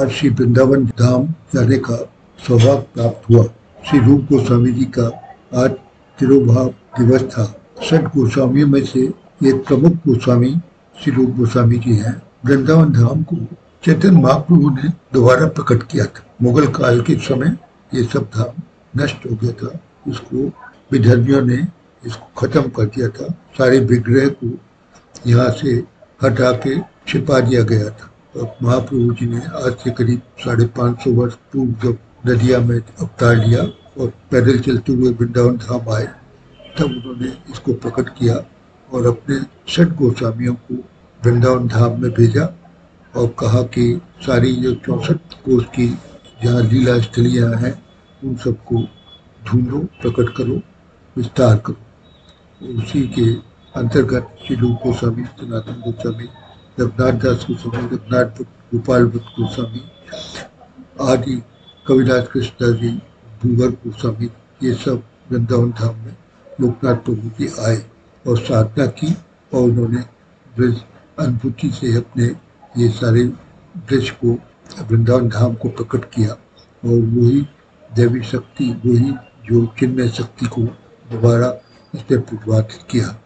आज श्री वृंदावन धाम जाने का सौभाग्य प्राप्त हुआ। श्री रूप गोस्वामी जी का आज तिरुभाव दिवस था। 60 गोस्वामियों में से एक प्रमुख गोस्वामी श्री रूप गोस्वामी जी हैं। वृंदावन धाम को चैतन्य महाप्रभु ने दोबारा प्रकट किया था। मुगल काल के समय ये सब धाम नष्ट हो गया था। इसको विधर्मियों ने इसको खत्म कर दिया था। सारे विग्रह को यहाँ से हटा के छिपा दिया गया था। और महाप्रभु जी ने आज से करीब 550 वर्ष पूर्व जब नदिया में अवतार लिया और पैदल चलते हुए वृंदावन धाम आए, तब उन्होंने इसको प्रकट किया और अपने 60 गोस्वामियों को वृंदावन धाम में भेजा और कहा कि सारी जो 64 कोष की जहाँ लीला स्थलियाँ हैं उन सबको ढूंढो, प्रकट करो, विस्तार करो। उसी के अंतर्गत श्री रूप गोस्वामी, सनातन गोस्वामी, रघुनाथ दास गोस्वामी, रघुनाथ गोपाल भट्ट गोस्वामी आदि, कविराज कृष्णदास जी, भूगर गोस्वामी, ये सब वृंदावन धाम में लोकनाथ प्रभु जी आए और साधना की और उन्होंने ब्रज अनुभूति से अपने ये सारे ब्रज को, वृंदावन धाम को प्रकट किया और वही देवी शक्ति, वही जो चिन्मय शक्ति को दोबारा इसने प्रतिपादित किया।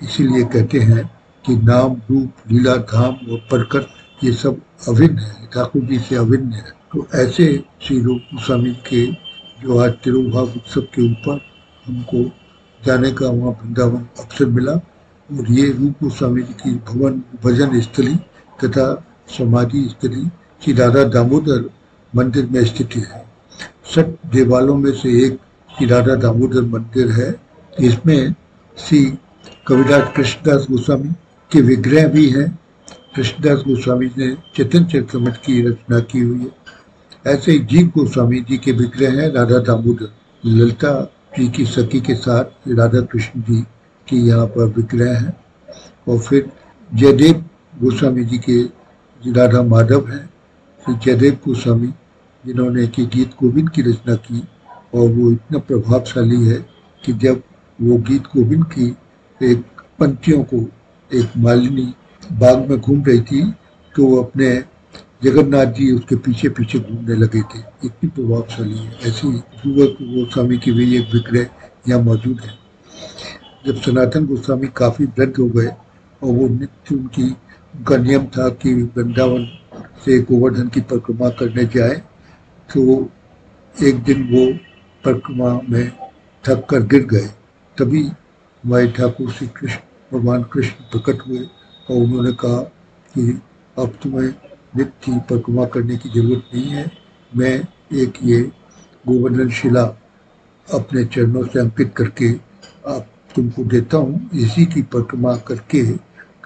इसीलिए कहते हैं कि नाम, रूप, लीला, धाम और प्रकट ये सब अभिन्न है, ठाकुर जी से अभिन्न है। तो ऐसे श्री रूप गोस्वामी के जो आज तिरुभाव उत्सव के ऊपर हमको जाने का वहाँ वृंदावन अवसर मिला और ये रूप गोस्वामी जी की भवन भजन स्थली तथा समाधि स्थली श्री राधा दामोदर मंदिर में स्थित है। 60 देवालयों में से एक श्री राधा दामोदर मंदिर है। इसमें श्री कविराज कृष्णदास गोस्वामी के विग्रह भी हैं। कृष्णदास गोस्वामी ने चैतन्य चरितमृत की रचना की हुई है। ऐसे ही जीव गोस्वामी जी के विग्रह हैं। राधा दामोदर, ललिता जी की सखी के साथ राधा कृष्ण जी की यहाँ पर विग्रह है। और फिर जयदेव गोस्वामी जी के राधा माधव हैं। फिर जयदेव गोस्वामी जिन्होंने कि गीत गोविंद की रचना की और वो इतना प्रभावशाली है कि जब वो गीत गोविंद की एक पंक्तियों को एक मालिनी बाग में घूम रही थी तो वो अपने जगन्नाथ जी उसके पीछे पीछे घूमने लगे थे, इतनी प्रभावशाली है। ऐसी गोस्वामी की भी एक विग्रह यहाँ मौजूद है। जब सनातन गोस्वामी काफ़ी वृद्ध हो गए और वो नित्य उनका नियम था कि वृंदावन से गोवर्धन की परिक्रमा करने जाए, तो एक दिन वो परिक्रमा में थक कर गिर गए। तभी हमारे ठाकुर श्री कृष्ण, भगवान कृष्ण प्रकट हुए और उन्होंने कहा कि अब तुम्हें नित्य परिक्रमा करने की जरूरत नहीं है, मैं एक ये गोवर्धन शिला अपने चरणों से अंकित करके आप तुमको देता हूँ। इसी की परिक्रमा करके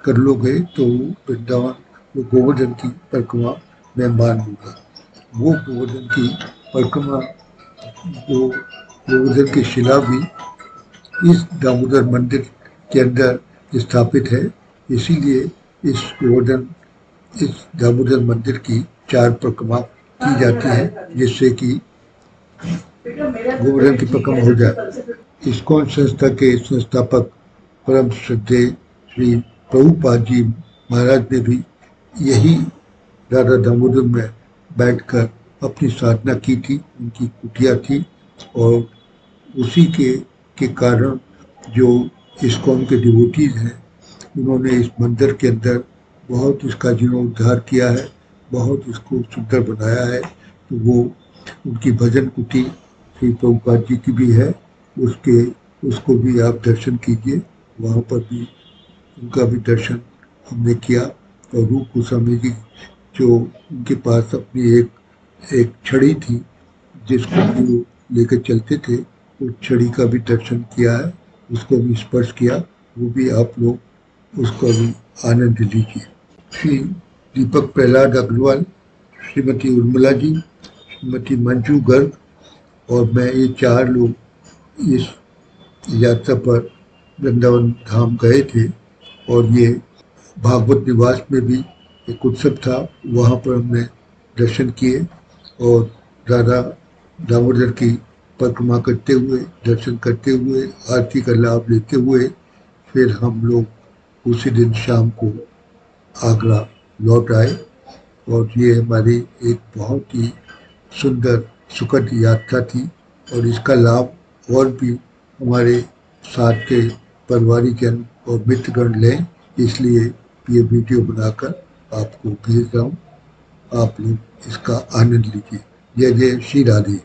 कर लोगे तो वृंदावन वो गोवर्धन की परिक्रमा मैं मान लूँगा। वो गोवर्धन की परिक्रमा, वो गोवर्धन की शिला भी इस दामोदर मंदिर के अंदर स्थापित है। इसीलिए इस दामोदर मंदिर की 4 परिक्रमा की जाती है जिससे कि गोवर्धन की परिक्रमा हो जाए। इस्कॉन संस्था के संस्थापक परम श्रद्धेय श्री प्रभुपाद जी महाराज ने भी यही राधा दामोदर में बैठकर अपनी साधना की थी। उनकी कुटिया थी और उसी के कारण जो इस्कॉन के डिवोटीज हैं उन्होंने इस मंदिर के अंदर बहुत इसका जीर्णोद्धार किया है, बहुत इसको सुंदर बनाया है। तो वो उनकी भजन कुटी श्री प्रभुपाद जी की भी है, उसको भी आप दर्शन कीजिए। वहाँ पर भी उनका भी दर्शन हमने किया। और रूप गोस्वामी जी जो उनके पास अपनी एक छड़ी थी जिसको वो लेकर चलते थे, उस छड़ी का भी दर्शन किया है, उसको भी स्पर्श किया। वो भी आप लोग उसका भी आनंद लीजिए। श्री दीपक प्रहलाद अग्रवाल, श्रीमती उर्मिला जी, श्रीमती मंजू गर्ग और मैं, ये 4 लोग इस यात्रा पर वृंदावन धाम गए थे। और ये भागवत निवास में भी एक उत्सव था, वहाँ पर हमने दर्शन किए और राधा दामोदर की परिक्रमा करते हुए, दर्शन करते हुए, आरती का लाभ लेते हुए फिर हम लोग उसी दिन शाम को आगरा लौट आए। और ये हमारी एक बहुत ही सुंदर सुखद यात्रा थी और इसका लाभ और भी हमारे साथ के परिवारिकजन और मित्रगण लें, इसलिए ये वीडियो बनाकर आपको भेज रहा हूँ। आप लोग इसका आनंद लीजिए। जय जय श्री राधे।